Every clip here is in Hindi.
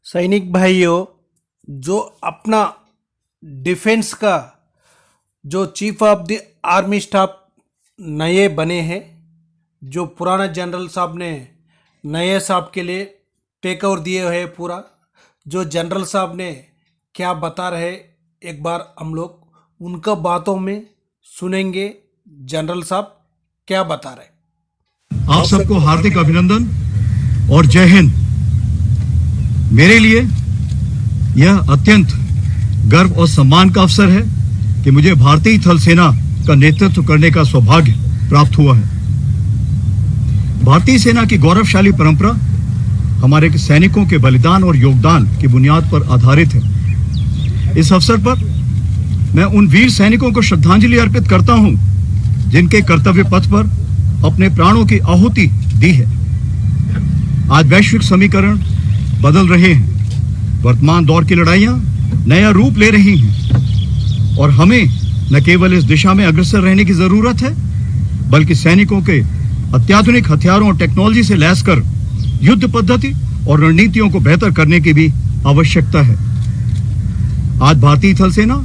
सैनिक भाइयों, जो अपना डिफेंस का जो chief of the army staff नए बने हैं, जो पुराना जनरल साहब ने नए साहब के लिए टेक ओवर दिए है पूरा, जो जनरल साहब ने क्या बता रहे, एक बार हम लोग उनका बातों में सुनेंगे। जनरल साहब क्या बता रहे। आप सबको हार्दिक अभिनंदन और जय हिंद। मेरे लिए यह अत्यंत गर्व और सम्मान का अवसर है कि मुझे भारतीय थल सेना का नेतृत्व करने का सौभाग्य प्राप्त हुआ है। भारतीय सेना की गौरवशाली परंपरा हमारे सैनिकों के बलिदान और योगदान की बुनियाद पर आधारित है। इस अवसर पर मैं उन वीर सैनिकों को श्रद्धांजलि अर्पित करता हूं जिनके कर्तव्य पथ पर अपने प्राणों की आहुति दी है। आज वैश्विक समीकरण बदल रहे हैं, वर्तमान दौर की लड़ाइयां नया रूप ले रही हैं और हमें न केवल इस दिशा में अग्रसर रहने की जरूरत है, बल्कि सैनिकों के अत्याधुनिक हथियारों और टेक्नोलॉजी से लैस कर युद्ध पद्धति और रणनीतियों को बेहतर करने की भी आवश्यकता है। आज भारतीय थल सेना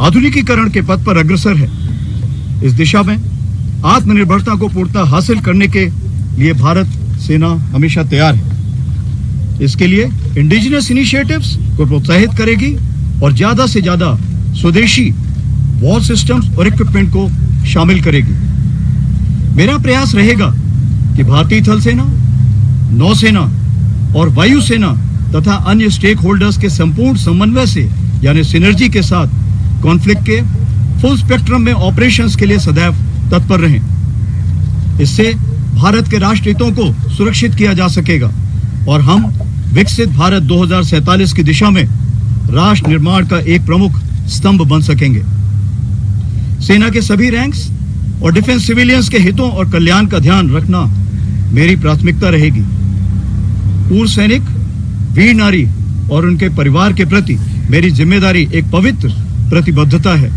आधुनिकीकरण के पथ पर अग्रसर है। इस दिशा में आत्मनिर्भरता को पूर्णतः हासिल करने के लिए भारत सेना हमेशा तैयार है। इसके लिए इंडिजिनस इनिशिएटिव्स को प्रोत्साहित करेगी और ज्यादा से ज्यादा स्वदेशी वॉर सिस्टम्स और इक्विपमेंट को शामिल करेगी। मेरा प्रयास रहेगा कि भारतीय थल सेना, नौसेना और वायुसेना तथा अन्य स्टेक होल्डर्स के संपूर्ण समन्वय से यानी सिनर्जी के साथ कॉन्फ्लिक्ट के फुल स्पेक्ट्रम में ऑपरेशंस के लिए सदैव तत्पर रहें। इससे भारत के राष्ट्र हितों को सुरक्षित किया जा सकेगा और हम विकसित भारत 2047 की दिशा में राष्ट्र निर्माण का एक प्रमुख स्तंभ बन सकेंगे। सेना के सभी रैंक्स और डिफेंस सिविलियंस के हितों और कल्याण का ध्यान रखना मेरी प्राथमिकता रहेगी। पूर्व सैनिक, वीर नारी और उनके परिवार के प्रति मेरी जिम्मेदारी एक पवित्र प्रतिबद्धता है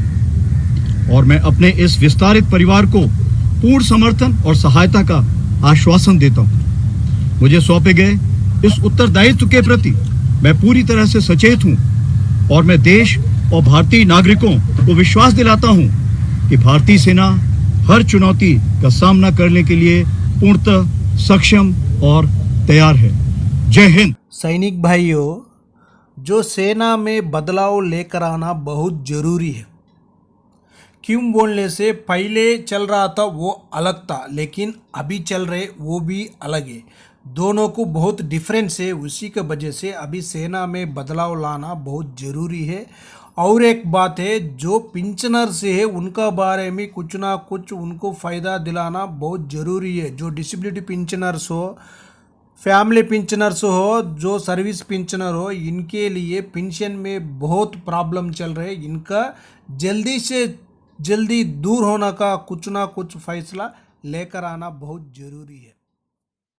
और मैं अपने इस विस्तारित परिवार को पूर्ण समर्थन और सहायता का आश्वासन देता हूं। मुझे सौंपे गए इस उत्तरदायित्व के प्रति मैं पूरी तरह से सचेत हूं और मैं देश और भारतीय नागरिकों को विश्वास दिलाता हूं कि भारतीय सेना हर चुनौती का सामना करने के लिए पूर्णतः सक्षम और तैयार है। जय हिंद। सैनिक भाइयों, जो सेना में बदलाव लेकर आना बहुत जरूरी है। क्यों बोलने से पहले चल रहा था वो अलग था, लेकिन अभी चल रहे वो भी अलग है। दोनों को बहुत डिफरेंस है। उसी के वजह से अभी सेना में बदलाव लाना बहुत ज़रूरी है। और एक बात है, जो पेंशनर से है उनका बारे में कुछ ना कुछ उनको फ़ायदा दिलाना बहुत ज़रूरी है। जो डिसेबिलिटी पेंशनर्स हो, फैमिली पेंशनर्स हो, जो सर्विस पेंशनर हो, इनके लिए पेंशन में बहुत प्रॉब्लम चल रहे। इनका जल्दी से जल्दी दूर होने का कुछ ना कुछ फैसला लेकर आना बहुत ज़रूरी है।